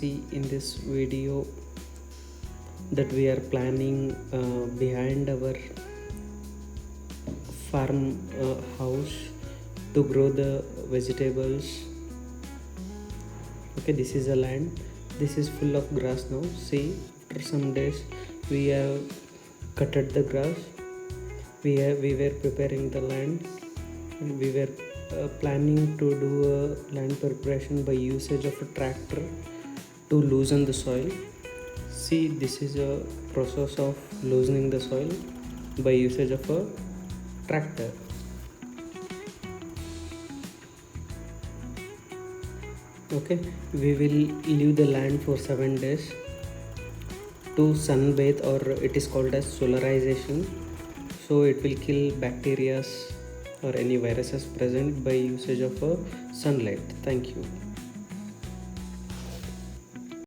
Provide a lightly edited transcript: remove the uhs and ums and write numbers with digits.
see in this video that we are planning behind our farm house to grow the vegetables. Okay, this is a land. This is full of grass now. See, after some days we have cutted the grass. We were preparing the land, and we were planning to do a land preparation by usage of a tractor to loosen the soil. See, this is a process of loosening the soil by usage of a tractor. Okay, we will leave the land for 7 days to sunbathe, or it is called as solarization. So it will kill bacteria or any viruses present by usage of sunlight. Thank you.